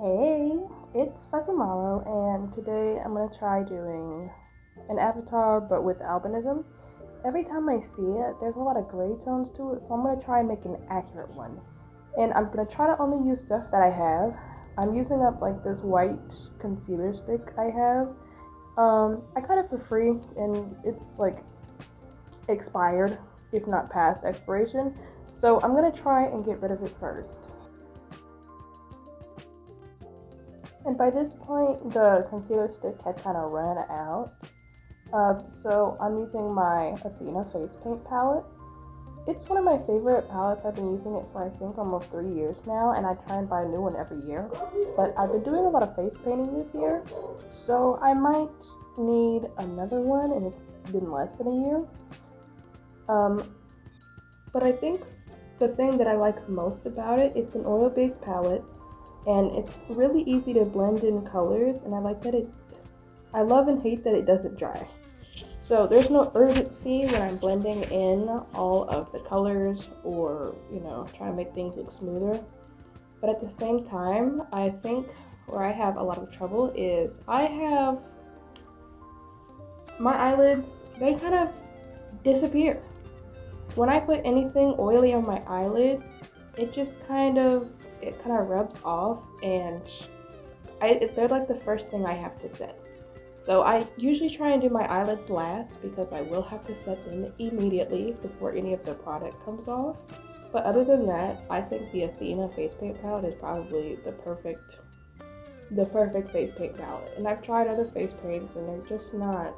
Hey, it's Fuzzy Mallow, and today I'm gonna try doing an avatar but with albinism. Every time I see it, there's a lot of gray tones to it, so I'm gonna try and make an accurate one. And I'm gonna try to only use stuff that I have. I'm using up like this white concealer stick I have. I got it for free, and it's like expired, if not past expiration. So I'm gonna try and get rid of it first. And by this point, the concealer stick had kind of run out. So I'm using my Athena face paint palette. It's one of my favorite palettes. I've been using it for I think almost 3 years now, and I try and buy a new one every year. But I've been doing a lot of face painting this year, so I might need another one, and it's been less than a year. Um, but I think the thing that I like most about it, it's an oil-based palette, and it's really easy to blend in colors, and I like that I love and hate that it doesn't dry. So there's no urgency when I'm blending in all of the colors or, trying to make things look smoother. But at the same time, I think where I have a lot of trouble is I have my eyelids, they kind of disappear. When I put anything oily on my eyelids, it kind of rubs off, and they're like the first thing I have to set. So I usually try and do my eyelids last because I will have to set them immediately before any of the product comes off. But other than that, I think the Athena face paint palette is probably the perfect face paint palette. And I've tried other face paints and they're just not,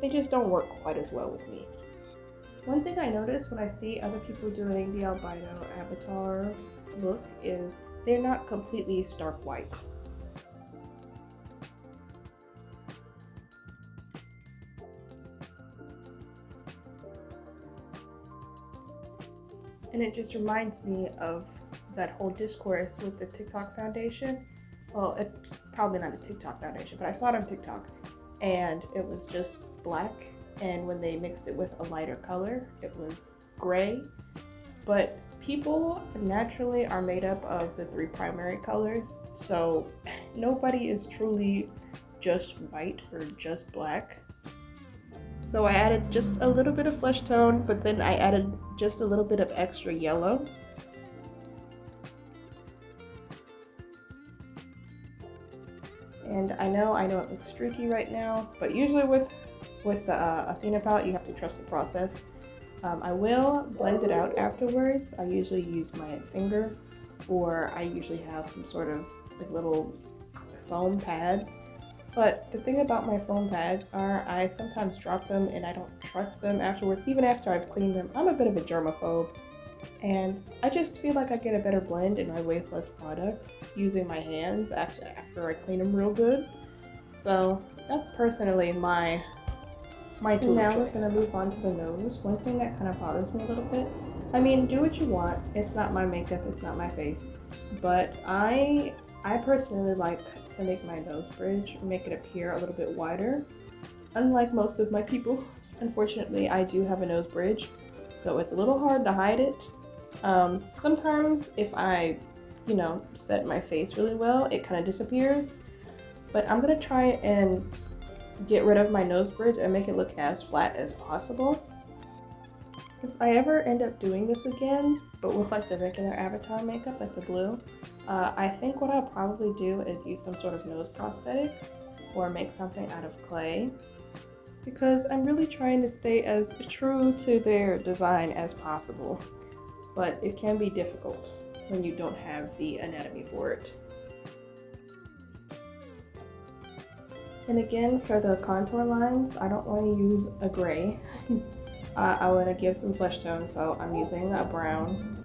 they just don't work quite as well with me. One thing I notice when I see other people doing the albino avatar look is they're not completely stark white. And it just reminds me of that whole discourse with the TikTok foundation. Well, it's probably not a TikTok foundation, but I saw it on TikTok, and it was just black, and when they mixed it with a lighter color, it was gray. But people naturally are made up of the three primary colors, so nobody is truly just white or just black. So I added just a little bit of flesh tone, but then I added just a little bit of extra yellow. And I know it looks streaky right now, but usually with the Athena palette, you have to trust the process. I will blend it out afterwards. I usually use my finger, or I usually have some sort of like little foam pad. But the thing about my foam pads are I sometimes drop them and I don't trust them afterwards, even after I've cleaned them. I'm a bit of a germaphobe, and I just feel like I get a better blend and I waste less product using my hands after I clean them real good. So that's personally my tool of choice. Now we're gonna move on to the nose. One thing that kind of bothers me a little bit. I mean, do what you want. It's not my makeup. It's not my face. But I personally like to make my nose bridge, make it appear a little bit wider. Unlike most of my people, unfortunately, I do have a nose bridge, so it's a little hard to hide it. Sometimes if I, set my face really well, it kind of disappears. But I'm gonna try and get rid of my nose bridge and make it look as flat as possible. If I ever end up doing this again, but with like the regular avatar makeup, like the blue, I think what I'll probably do is use some sort of nose prosthetic or make something out of clay, because I'm really trying to stay as true to their design as possible, but it can be difficult when you don't have the anatomy for it. And again, for the contour lines, I don't want to use a gray. I want to give some flesh tone, so I'm using a brown.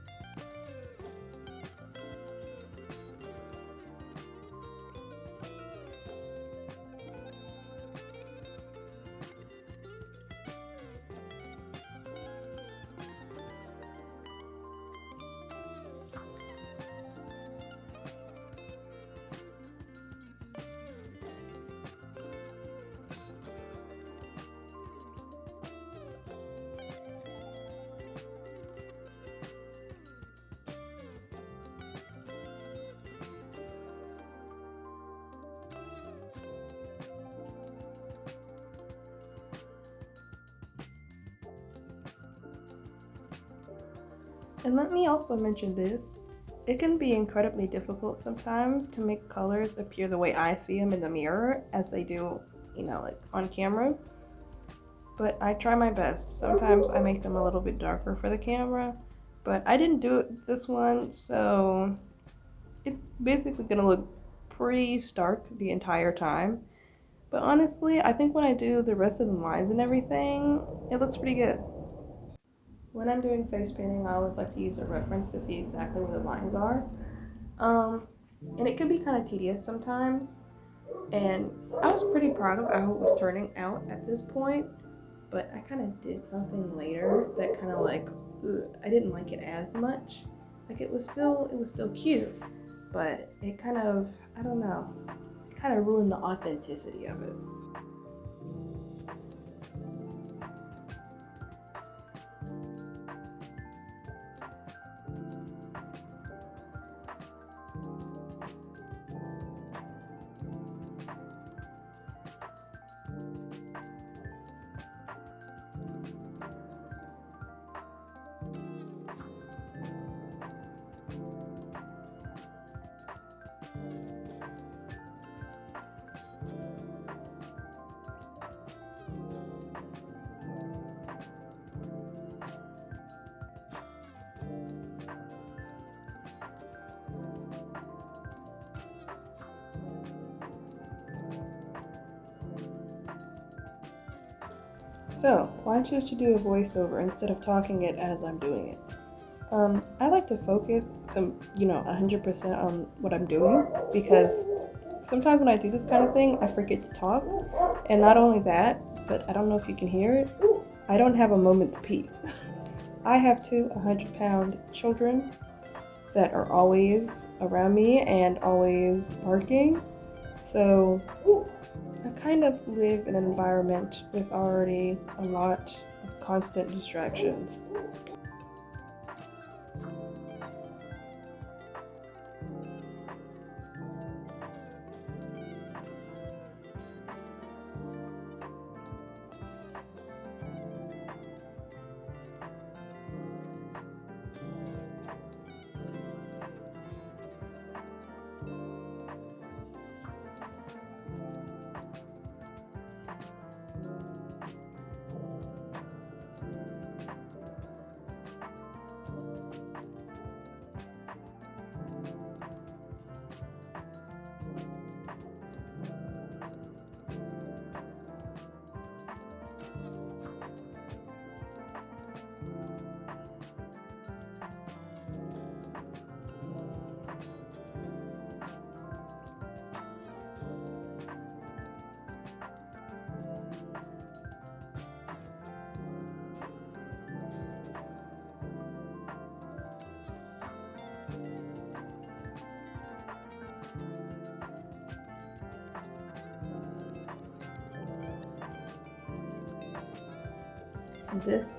And let me also mention this. It can be incredibly difficult sometimes to make colors appear the way I see them in the mirror as they do, like on camera. But I try my best. Sometimes I make them a little bit darker for the camera, but I didn't do it this one, so it's basically gonna look pretty stark the entire time. But honestly, I think when I do the rest of the lines and everything, it looks pretty good. When I'm doing face painting, I always like to use a reference to see exactly where the lines are. Um, and it can be kind of tedious sometimes. And I was pretty proud of how it was turning out at this point, but I kind of did something later that kind of like, I didn't like it as much. Like it was still cute, but it kind of, I don't know, it kind of ruined the authenticity of it. So, why choose to do a voiceover instead of talking it as I'm doing it? I like to focus, 100% on what I'm doing because sometimes when I do this kind of thing, I forget to talk. And not only that, but I don't know if you can hear it, I don't have a moment's peace. I have two 100-pound children that are always around me and always barking. So I kind of live in an environment with already a lot of constant distractions. This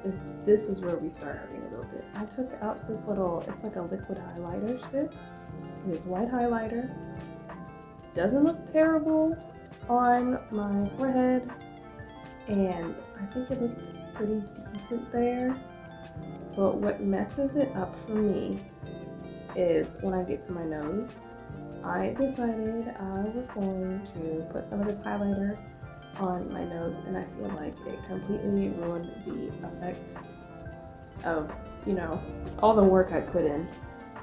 is where we start arguing a little bit. I took out this little, it's like a liquid highlighter stick. It is white highlighter. Doesn't look terrible on my forehead, and I think it looks pretty decent there. But what messes it up for me is when I get to my nose. I decided I was going to put some of this highlighter on my nose, and I feel like it completely ruined the effect of, all the work I put in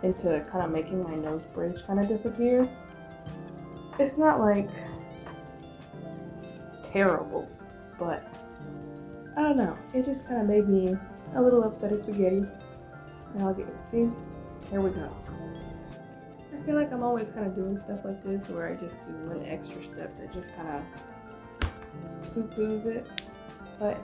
into kind of making my nose bridge kind of disappear. It's not like terrible, but I don't know. It just kind of made me a little upset as spaghetti. And I'll get it. See, here we go. I feel like I'm always kind of doing stuff like this where I just do one extra step that just kind of poo-poos it. But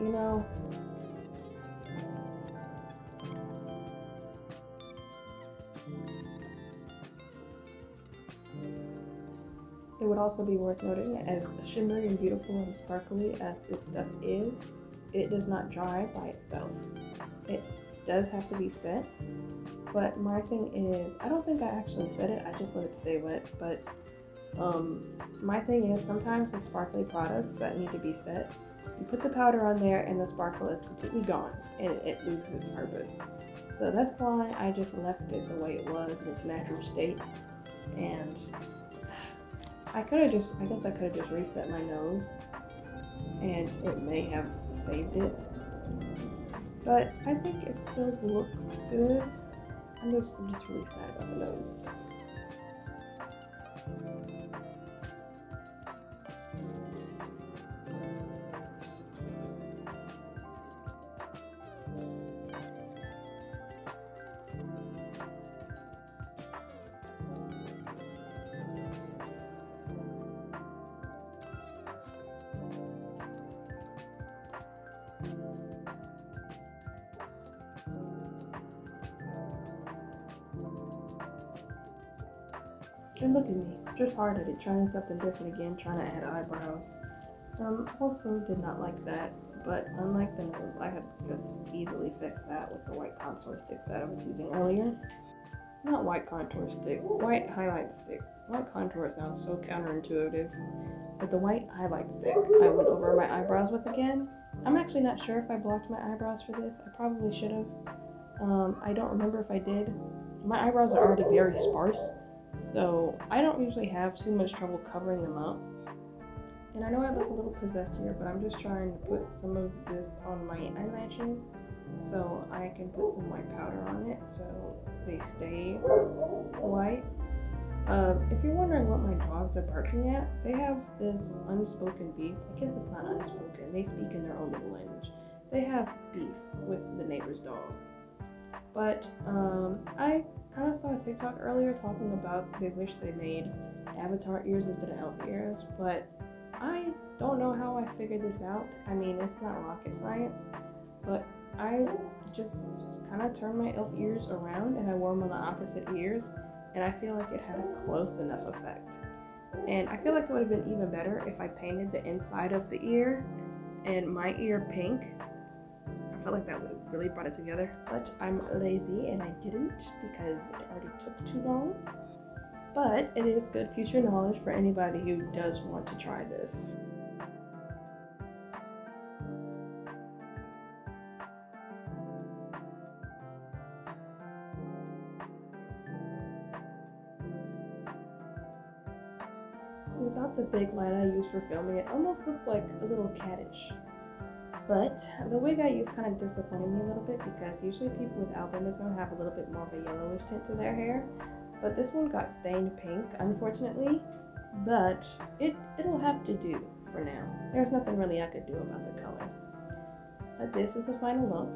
it would also be worth noting that as shimmery and beautiful and sparkly as this stuff is, it does not dry by itself. It does have to be set, but my thing is, I don't think I actually set it, I just let it stay wet, but my thing is sometimes with sparkly products that need to be set, you put the powder on there and the sparkle is completely gone and it loses its purpose. So that's why I just left it the way it was in its natural state. And I guess I could have just reset my nose and it may have saved it. But I think it still looks good. I'm just really sad about the nose. And look at me, just hard at it, trying something different again, trying to add eyebrows. Also did not like that, but unlike the nose, I had just easily fixed that with the white contour stick that I was using earlier. Not white contour stick, white highlight stick. White contour sounds so counterintuitive. But the white highlight stick I went over my eyebrows with again. I'm actually not sure if I blocked my eyebrows for this. I probably should have. I don't remember if I did. My eyebrows are already very sparse, so I don't usually have too much trouble covering them up. And I know I look a little possessed here, but I'm just trying to put some of this on my eyelashes so I can put some white powder on it so they stay white. If you're wondering what my dogs are barking at, they have this unspoken beef. I guess it's not unspoken. They speak in their own little language. They have beef with the neighbor's dog. But I kind of saw a TikTok earlier talking about they wish they made avatar ears instead of elf ears, but I don't know how I figured this out. I mean, it's not rocket science, but I just kind of turned my elf ears around and I wore them on the opposite ears, and I feel like it had a close enough effect. And I feel like it would have been even better if I painted the inside of the ear and my ear pink. I felt like that would have really brought it together, but I'm lazy and I didn't because it already took too long. But it is good future knowledge for anybody who does want to try this. Without the big light I used for filming, it almost looks like a little cattish. But the wig I used kind of disappointed me a little bit because usually people with albinism have a little bit more of a yellowish tint to their hair. But this one got stained pink, unfortunately. But it'll have to do for now. There's nothing really I could do about the color. But this is the final look.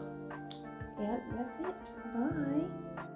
And that's it. Bye.